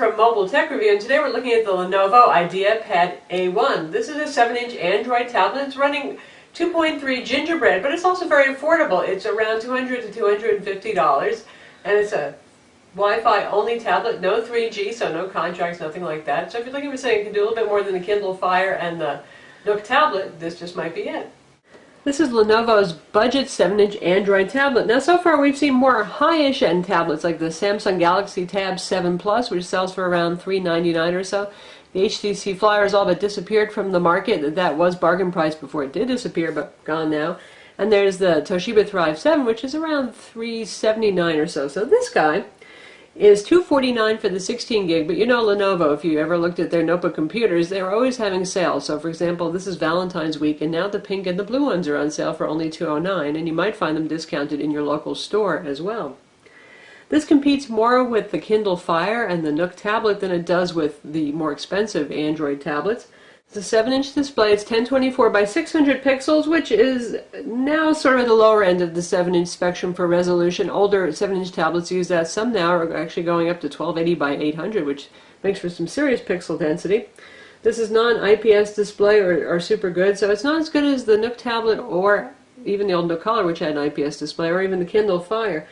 from Mobile Tech Review, and today we're looking at the Lenovo IdeaPad A1. This is a 7-inch Android tablet. It's running 2.3 gingerbread, but it's also very affordable. It's around $200 to $250, and it's a Wi-Fi only tablet, no 3G, so no contracts, nothing like that. So if you're looking for something that can do a little bit more than the Kindle Fire and the Nook tablet, this just might be it. This is Lenovo's budget 7-inch Android tablet. Now, so far we've seen more high-ish end tablets like the Samsung Galaxy Tab 7 Plus, which sells for around $399 or so. The HTC Flyer has all but disappeared from the market. That was bargain price before it did disappear, but gone now. And there's the Toshiba Thrive 7, which is around $379 or so. So this guy is $249 for the 16 gig, but you know Lenovo, if you ever looked at their notebook computers, they're always having sales. So for example, this is Valentine's week, and now the pink and the blue ones are on sale for only $209, and you might find them discounted in your local store as well. This competes more with the Kindle Fire and the Nook tablet than it does with the more expensive Android tablets. It's a 7-inch display. It's 1024 by 600 pixels, which is now sort of at the lower end of the 7-inch spectrum for resolution. Older 7-inch tablets use that. Some now are actually going up to 1280 by 800, which makes for some serious pixel density. This is non-IPS display or super good, so it's not as good as the Nook tablet or even the old Nook Color, which had an IPS display, or even the Kindle Fire.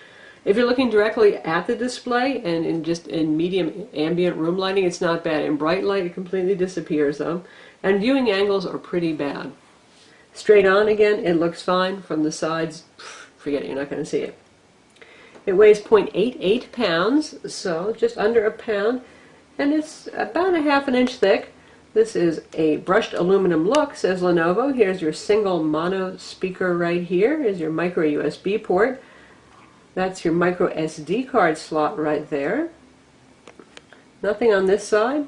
If you're looking directly at the display and in medium ambient room lighting, it's not bad. In bright light, it completely disappears though. And viewing angles are pretty bad. Straight on again, it looks fine. From the sides, forget it, you're not going to see it. It weighs 0.88 pounds, so just under a pound, and it's about a ½ inch thick. This is a brushed aluminum look, says Lenovo. Here's your single mono speaker right here. Here's your micro USB port. That's your micro SD card slot right there. Nothing on this side.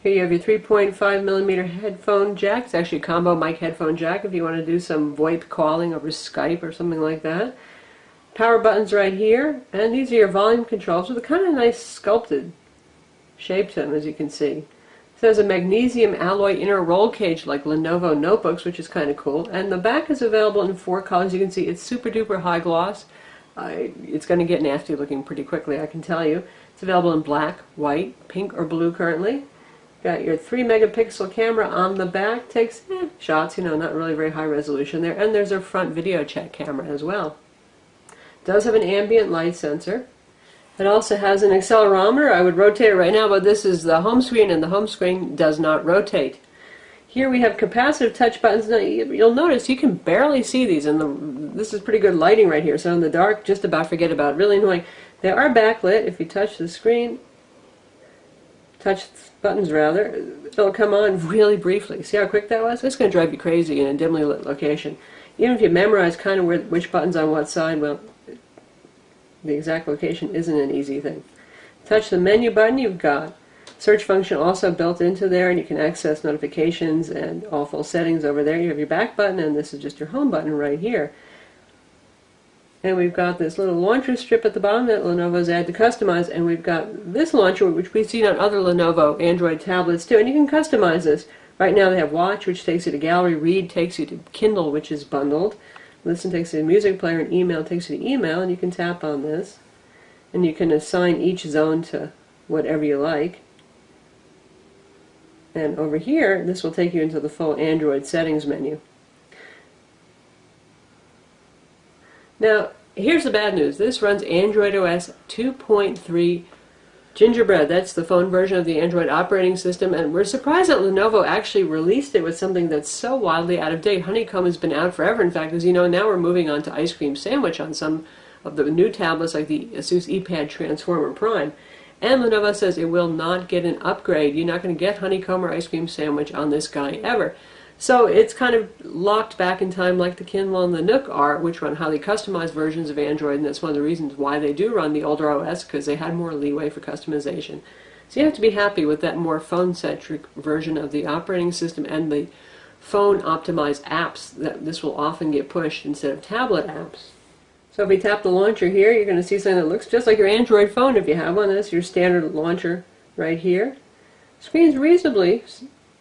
Here you have your 3.5mm headphone jack. It's actually a combo mic headphone jack if you want to do some VoIP calling over Skype or something like that. Power buttons right here, and these are your volume controls with a kind of nice sculpted shape to them, as you can see. It has a magnesium alloy inner roll cage like Lenovo notebooks, which is kind of cool. And the back is available in 4 colors. You can see it's super duper high gloss. It's going to get nasty looking pretty quickly, I can tell you. It's available in black, white, pink, or blue currently. Got your 3-megapixel camera on the back. Takes shots, not really very high resolution there. And there's a front video check camera as well. It does have an ambient light sensor. It also has an accelerometer. I would rotate it right now, but this is the home screen, and the home screen does not rotate. Here we have capacitive touch buttons. Now, you'll notice you can barely see these, and this is pretty good lighting right here, so in the dark, just about forget about it. Really annoying. They are backlit. If you touch the screen, touch buttons rather, it'll come on really briefly. See how quick that was? It's going to drive you crazy in a dimly lit location. Even if you memorize kind of which button's on what side, well, the exact location isn't an easy thing. Touch the menu button, you've got search function also built into there, and you can access notifications and all full settings over there. You have your back button, and this is just your home button right here. And we've got this little launcher strip at the bottom that Lenovo's had to customize, and we've got this launcher, which we've seen on other Lenovo Android tablets too, and you can customize this. Right now they have Watch, which takes you to Gallery, Read takes you to Kindle, which is bundled. Listen takes you to Music Player, and Email takes you to Email, and you can tap on this. And you can assign each zone to whatever you like. And over here, this will take you into the full Android settings menu. Now, here's the bad news. This runs Android OS 2.3 Gingerbread. That's the phone version of the Android operating system, and we're surprised that Lenovo actually released it with something that's so wildly out of date. Honeycomb has been out forever. In fact, as you know, now we're moving on to Ice Cream Sandwich on some of the new tablets like the Asus ePad Transformer Prime. And Lenovo says it will not get an upgrade. You're not going to get Honeycomb or Ice Cream Sandwich on this guy ever. So it's kind of locked back in time like the Kindle and the Nook are, which run highly customized versions of Android, and that's one of the reasons why they do run the older OS, because they had more leeway for customization. So you have to be happy with that more phone-centric version of the operating system and the phone-optimized apps that this will often get pushed instead of tablet apps. So if we tap the launcher here, you're going to see something that looks just like your Android phone if you have one. That's your standard launcher right here. Screen's reasonably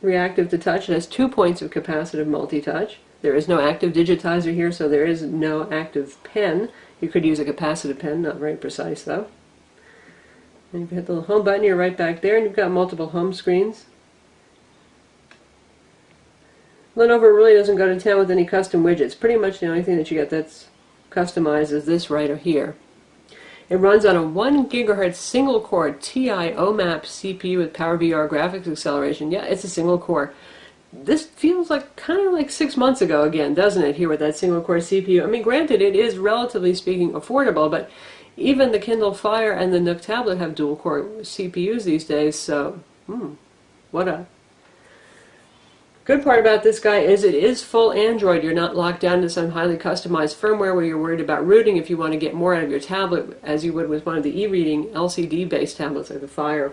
reactive to touch. It has 2 points of capacitive multi-touch. There is no active digitizer here, so there is no active pen. You could use a capacitive pen, not very precise though. And if you hit the home button, you're right back there, and you've got multiple home screens. Lenovo really doesn't go to town with any custom widgets. Pretty much the only thing that you get that's customized is this right here. It runs on a 1 GHz single core TI OMAP CPU with PowerVR graphics acceleration. Yeah, it's a single core. This feels like kind of like 6 months ago again, doesn't it, here with that single core CPU? I mean, granted, it is relatively speaking affordable, but even the Kindle Fire and the Nook tablet have dual core CPUs these days, so what a good part about this guy is it is full Android. You're not locked down to some highly customized firmware where you're worried about rooting if you want to get more out of your tablet, as you would with one of the e-reading LCD-based tablets like the Fire.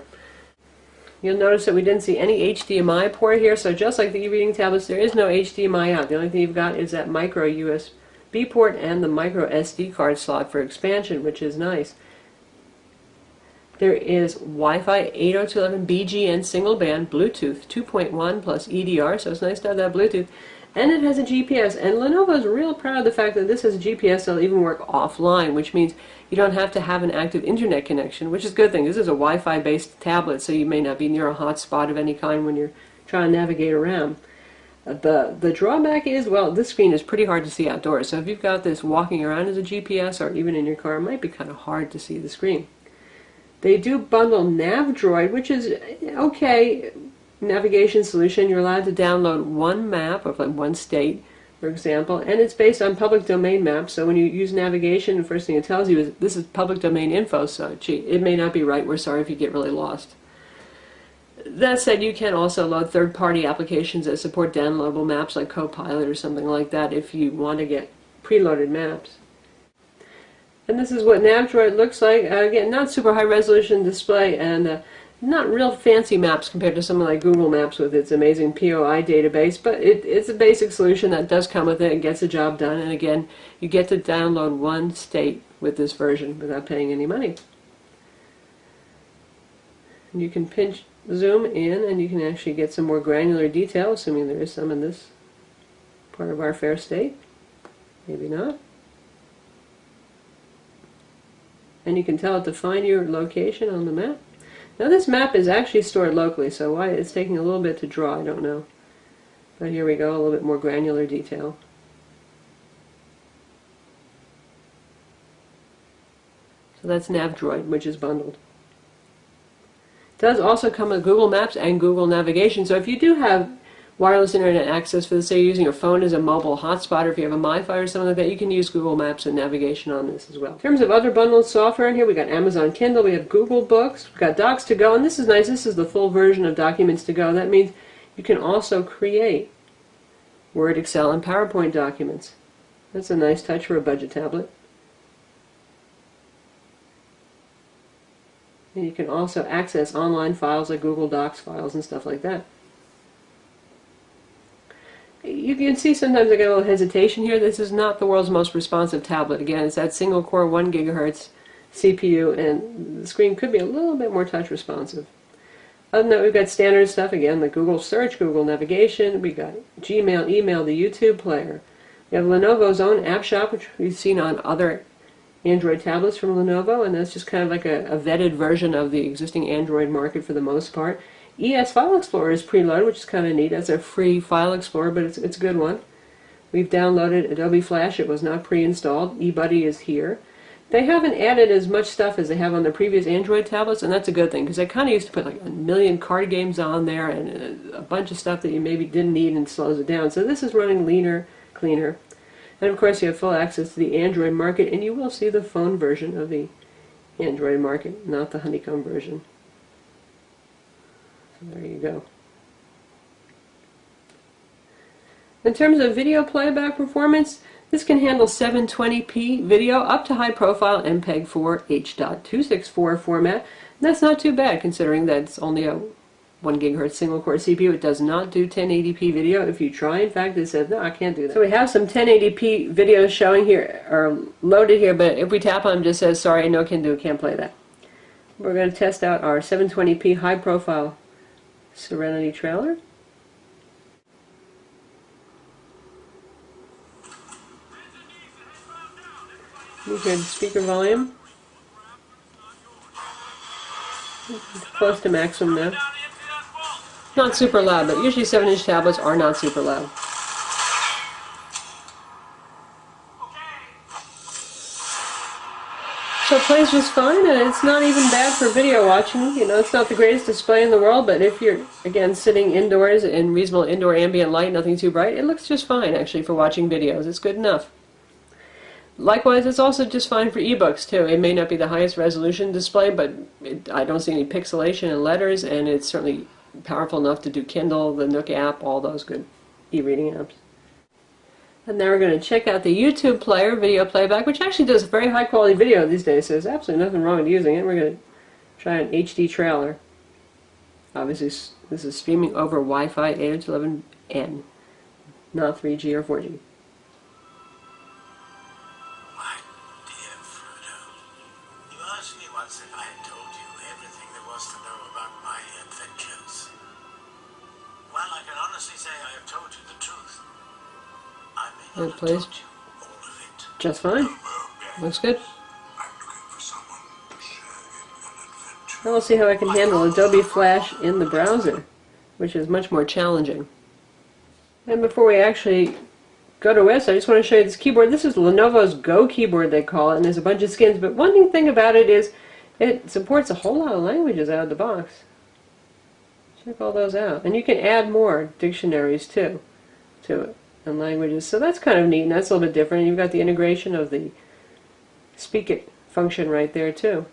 You'll notice that we didn't see any HDMI port here, so just like the e-reading tablets, there is no HDMI out. The only thing you've got is that micro USB port and the micro SD card slot for expansion, which is nice. There is Wi-Fi 802.11 BGN single band, Bluetooth 2.1 plus EDR, so it's nice to have that Bluetooth. And it has a GPS, and Lenovo is real proud of the fact that this has a GPS that'll even work offline, which means you don't have to have an active internet connection, which is a good thing. This is a Wi-Fi based tablet, so you may not be near a hotspot of any kind when you're trying to navigate around. The drawback is, well, this screen is pretty hard to see outdoors, so if you've got this walking around as a GPS or even in your car, it might be kind of hard to see the screen. They do bundle NavDroid, which is okay navigation solution. You're allowed to download one map of like one state, for example, and it's based on public domain maps. So when you use navigation, the first thing it tells you is this is public domain info, so gee, it may not be right. We're sorry if you get really lost. That said, you can also load third-party applications that support downloadable maps like Copilot or something like that if you want to get preloaded maps. And this is what NavDroid looks like. Again, not super high resolution display and not real fancy maps compared to something like Google Maps with its amazing POI database, but it's a basic solution that does come with it and gets the job done. And again, you get to download one state with this version without paying any money. And you can pinch zoom in and you can actually get some more granular detail, assuming there is some in this part of our fair state. Maybe not. And you can tell it to find your location on the map. Now this map is actually stored locally, so why it's taking a little bit to draw, I don't know. But here we go, a little bit more granular detail. So that's NavDroid, which is bundled. It does also come with Google Maps and Google Navigation, so if you do have wireless internet access for, say, using your phone as a mobile hotspot, or if you have a MiFi or something like that, you can use Google Maps and navigation on this as well. In terms of other bundled software in here, we got Amazon Kindle, we have Google Books, we've got Docs to Go, and this is nice. This is the full version of Documents to Go. That means you can also create Word, Excel, and PowerPoint documents. That's a nice touch for a budget tablet. And you can also access online files like Google Docs files and stuff like that. You can see sometimes I get a little hesitation here. This is not the world's most responsive tablet. Again, it's that single core 1 GHz CPU, and the screen could be a little bit more touch responsive. Other than that, we've got standard stuff again, like Google Search, Google Navigation, we got Gmail, email, the YouTube player. We have Lenovo's own app shop, which we've seen on other Android tablets from Lenovo, and that's just kind of like a vetted version of the existing Android market for the most part. ES File Explorer is preloaded, which is kind of neat. That's a free file explorer, but it's a good one. We've downloaded Adobe Flash. It was not pre-installed. eBuddy is here. They haven't added as much stuff as they have on the previous Android tablets, and that's a good thing, because they kind of used to put like a million card games on there and a bunch of stuff that you maybe didn't need and slows it down. So this is running leaner, cleaner. And of course you have full access to the Android market, and you will see the phone version of the Android market, not the honeycomb version. There you go. In terms of video playback performance, this can handle 720p video up to high-profile MPEG-4 H.264 format. And that's not too bad considering that it's only a 1 GHz single-core CPU. It does not do 1080p video. If you try, in fact, it says, no, I can't do that. So we have some 1080p videos showing here, or loaded here, but if we tap on them, it just says, sorry, no can do, can't play that. We're going to test out our 720p high-profile Serenity trailer. You hear the speaker volume. Close to maximum now. Not super loud, but usually 7-inch tablets are not super loud. So it plays just fine, and it's not even bad for video watching. You know, it's not the greatest display in the world, but if you're, again, sitting indoors in reasonable indoor ambient light, nothing too bright, it looks just fine, actually, for watching videos. It's good enough. Likewise, it's also just fine for ebooks, too. It may not be the highest resolution display, but I don't see any pixelation in letters, and it's certainly powerful enough to do Kindle, the Nook app, all those good e-reading apps. And now we're going to check out the YouTube player, video playback, which actually does very high quality video these days, so there's absolutely nothing wrong with using it. We're going to try an HD trailer. Obviously, this is streaming over Wi-Fi 802.11n, not 3G or 4G. My dear Frodo, you asked me once if I had told you everything there was to know about my adventures. Well, I can honestly say I have told you the truth. It plays just fine. Looks good. Now we'll see how I can handle Adobe Flash in the browser, which is much more challenging. And before we actually go to this, I just want to show you this keyboard. This is Lenovo's Go keyboard, they call it, and there's a bunch of skins. But one neat thing about it is it supports a whole lot of languages out of the box. Check all those out. And you can add more dictionaries, too, to it. And languages, so that's kind of neat, and that's a little bit different. You've got the integration of the speak it function right there too.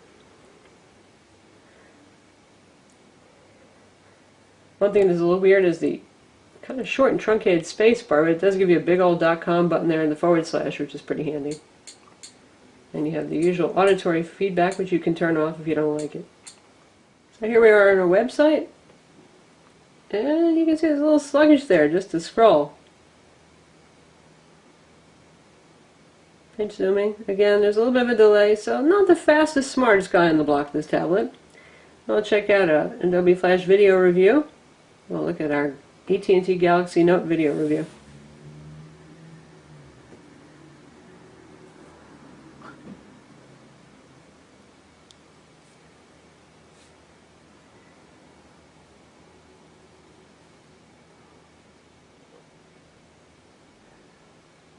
One thing that's a little weird is the kind of short and truncated space bar, but it does give you a big old .com button there in the /, which is pretty handy. And you have the usual auditory feedback, which you can turn off if you don't like it. So here we are on our website, and you can see it's a little sluggish there just to scroll. Pinch zooming. Again, there's a little bit of a delay, so not the fastest, smartest guy on the block, this tablet. I'll check out an Adobe Flash video review. We'll look at our AT&T Galaxy Note video review.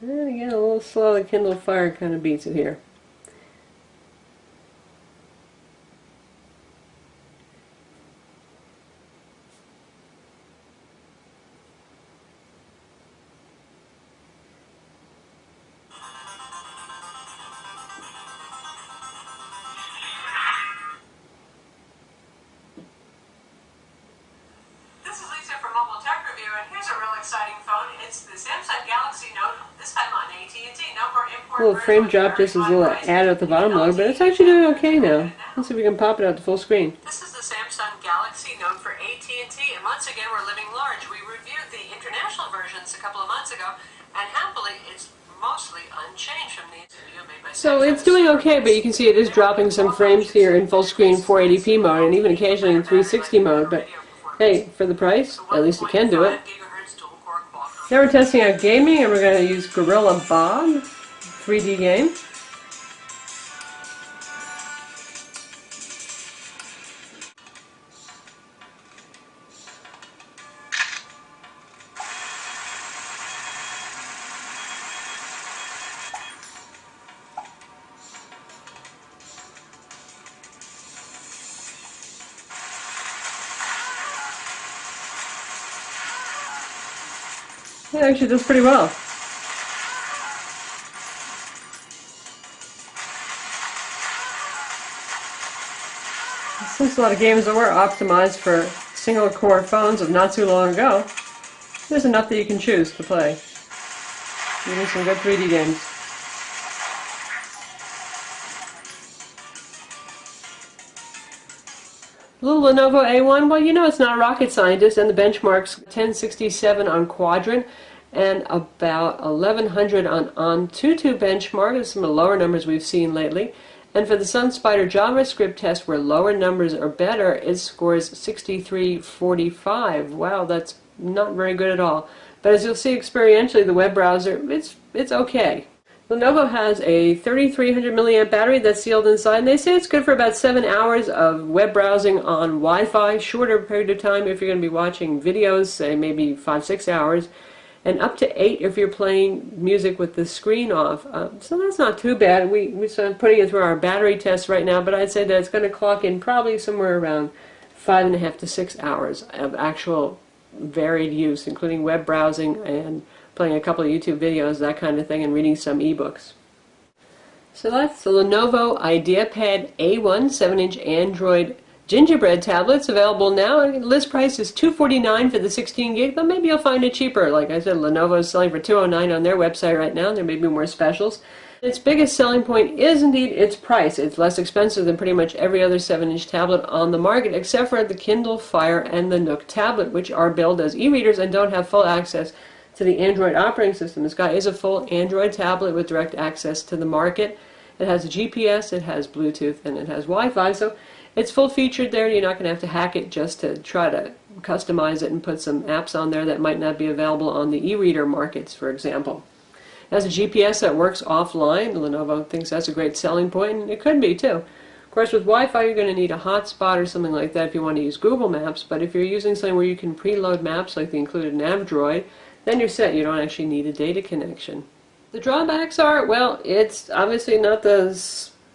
And again, a little slow, the Kindle Fire kind of beats it here. Exciting phone. It's the Samsung Galaxy Note, this time on AT&T. Number import. A little frame drop, just as a little ad at the bottom load, but it's actually doing okay now. Let's see if we can pop it out to full screen. This is the Samsung Galaxy Note for AT&T, and once again we're living large. We reviewed the international versions a couple of months ago, and happily it's mostly unchanged from the video made by Samsung. So it's doing okay, but you can see it is dropping some frames here in full screen 480p mode, and even occasionally in 360 mode, but hey, for the price, at least it can do it. Now we're testing out gaming, and we're going to use Gorilla Bob 3D game. It actually does pretty well. Since a lot of games that were optimized for single-core phones of not too long ago, there's enough that you can choose to play. Even some good 3D games. The little Lenovo A1, well, you know it's not a rocket scientist, and the benchmark's 1067 on Quadrant and about 1100 on Antutu benchmark. Those are some of the lower numbers we've seen lately. And for the SunSpider JavaScript test, where lower numbers are better, it scores 6345. Wow, that's not very good at all. But as you'll see experientially, the web browser, it's okay. Lenovo has a 3300 milliamp battery that's sealed inside, and they say it's good for about 7 hours of web browsing on Wi-Fi, shorter period of time if you're going to be watching videos, say maybe 5-6 hours, and up to 8 if you're playing music with the screen off. So that's not too bad. We're sort of putting it through our battery tests right now, but I'd say that it's going to clock in probably somewhere around 5.5 to 6 hours of actual varied use, including web browsing and playing a couple of YouTube videos, that kind of thing, and reading some ebooks. So that's the Lenovo IdeaPad A1 7-inch Android gingerbread tablets, available now. List price is $249 for the 16 gig, but maybe you'll find it cheaper. Like I said, Lenovo is selling for $209 on their website right now. There may be more specials. Its biggest selling point is indeed its price. It's less expensive than pretty much every other 7-inch tablet on the market, except for the Kindle Fire and the Nook tablet, which are billed as e-readers and don't have full access to the Android operating system. This guy is a full Android tablet with direct access to the market. It has a GPS, it has Bluetooth, and it has Wi-Fi, so it's full featured there. You're not going to have to hack it just to try to customize it and put some apps on there that might not be available on the e-reader markets, for example. It has a GPS that works offline. Lenovo thinks that's a great selling point, and it could be too. Of course, with Wi-Fi, you're going to need a hotspot or something like that if you want to use Google Maps, but if you're using something where you can preload maps like the included NavDroid, then you're set. You don't actually need a data connection. The drawbacks are, well, it's obviously not the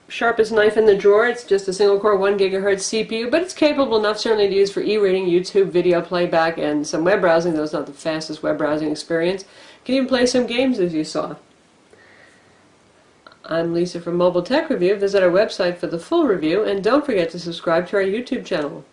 sharpest knife in the drawer. It's just a single-core 1 gigahertz CPU, but it's capable enough certainly to use for e-reading, YouTube, video playback, and some web browsing, though it's not the fastest web browsing experience. You can even play some games, as you saw. I'm Lisa from Mobile Tech Review. Visit our website for the full review, and don't forget to subscribe to our YouTube channel.